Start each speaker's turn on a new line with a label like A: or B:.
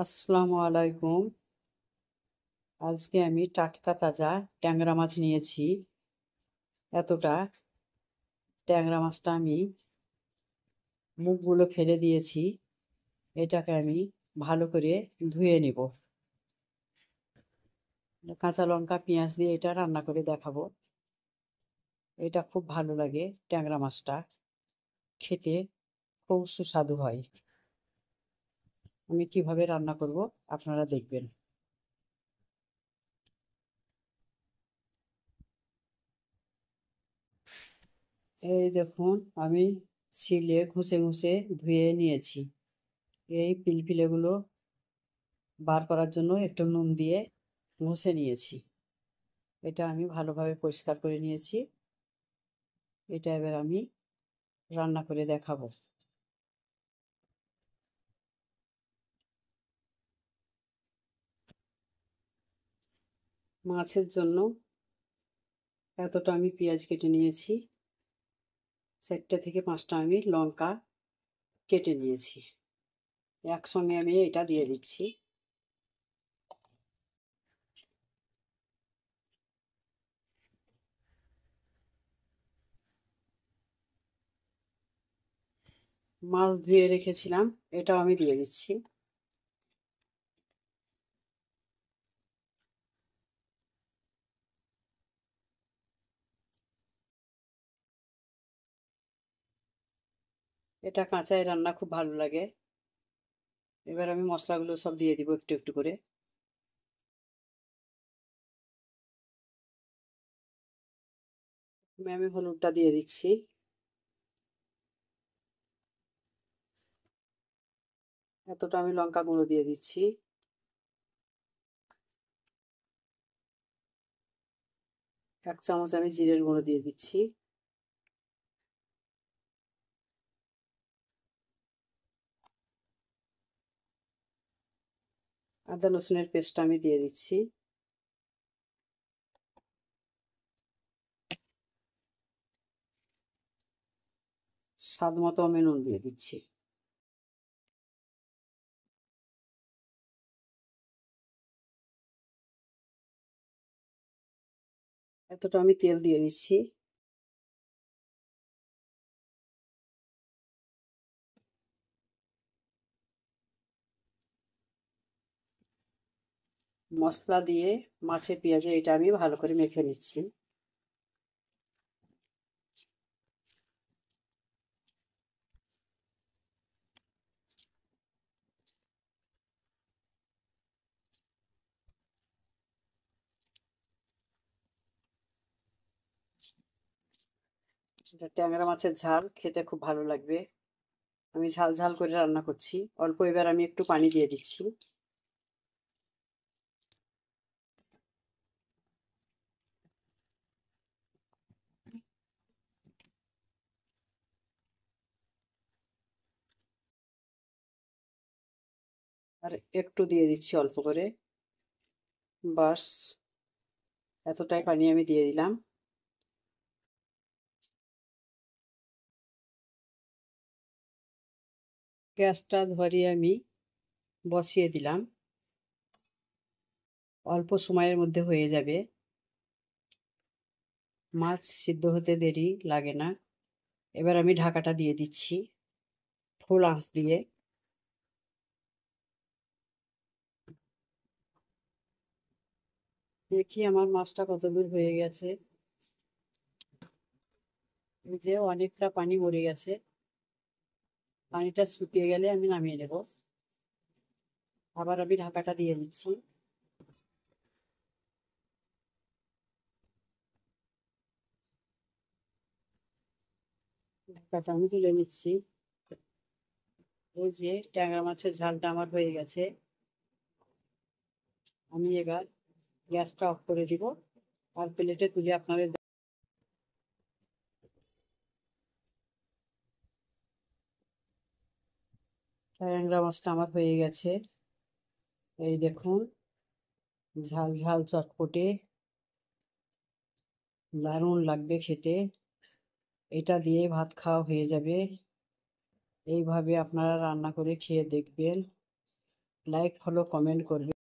A: আসসালামু আলাইকুম। আজকে আমি টাটকা তাজা ট্যাংরা মাছ নিয়েছি। এতটা ট্যাংরা মাছটা আমি মুখগুলো ফেলে দিয়েছি। এটাকে আমি ভালো করে ধুয়ে নিব। কাঁচা লঙ্কা পেঁয়াজ দিয়ে এটা রান্না করে দেখাবো। এটা খুব ভালো লাগে। ট্যাংরা মাছটা খেতে খুব সুস্বাদু হয়। আমি কিভাবে রান্না করব আপনারা দেখবেন। এই দেখুন, আমি ছিলে ঘষে ঘষে ধুয়ে নিয়েছি। এই পিলপিলেগুলো বার করার জন্য একটু নুন দিয়ে ঘষে নিয়েছি। এটা আমি ভালোভাবে পরিষ্কার করে নিয়েছি। এটা এবার আমি রান্না করে দেখাবো। মাছের জন্য এতটা আমি পেঁয়াজ কেটে নিয়েছি। 4টে থেকে 5টা আমি লঙ্কা কেটে নিয়েছি। একসঙ্গে আমি এটা দিয়ে দিচ্ছি। মাছ ধুয়ে রেখেছিলাম, এটাও আমি দিয়ে দিচ্ছি। এটা কাঁচায় রান্না খুব ভালো লাগে। এবার আমি মশলাগুলো সব দিয়ে দিব একটু একটু করে। আমি হলুদটা দিয়ে দিচ্ছি। এতটা আমি লঙ্কা গুঁড়ো দিয়ে দিচ্ছি। এক চামচ আমি জিরের গুঁড়ো দিয়ে দিচ্ছি। আদা রসুনের পেস্টটা আমি দিয়ে দিচ্ছি। স্বাদ মতো আমি নুন দিয়ে দিচ্ছি। এতটা আমি তেল দিয়ে দিচ্ছি। মশলা দিয়ে মাছে পেঁয়াজে এটা আমি ভালো করে মেখে নিচ্ছি। এটা ট্যাংরা মাছের ঝাল খেতে খুব ভালো লাগবে। আমি ঝাল ঝাল করে রান্না করছি। অল্প এবার আমি একটু পানি দিয়ে দিচ্ছি। আর একটু দিয়ে দিচ্ছি অল্প করে। বাস, এতটাই পানি আমি দিয়ে দিলাম। গ্যাসটা ধরিয়ে আমি বসিয়ে দিলাম। অল্প সময়ের মধ্যে হয়ে যাবে। মাছ সিদ্ধ হতে দেরি লাগে না। এবার আমি ঢাকাটা দিয়ে দিচ্ছি ফুল আঁচ দিয়ে। দেখি আমার মাছটা কত দূর হয়ে গেছে। এই যে অনেকটা পানি মরে গেছে। পানিটা শুকিয়ে গেলে আমি নামিয়ে নেব। আবার আমি ঢাকাটা দিয়ে দিচ্ছি। ঢাকাটা আমি তুলে নিচ্ছি। এই যে ট্যাংরা মাছের ঝালটা আমার হয়ে গেছে। আমি এবার গ্যাসটা অফ করে দিব আর প্লেটে তুলে আপনাদের ট্যাংরা মাছটা আমার হয়ে গেছে। এই দেখুন, ঝাল ঝাল চটপটে, দারুণ লাগবে খেতে। এটা দিয়ে ভাত খাওয়া হয়ে যাবে। এইভাবে আপনারা রান্না করে খেয়ে দেখবেন। লাইক ফলো কমেন্ট করবে।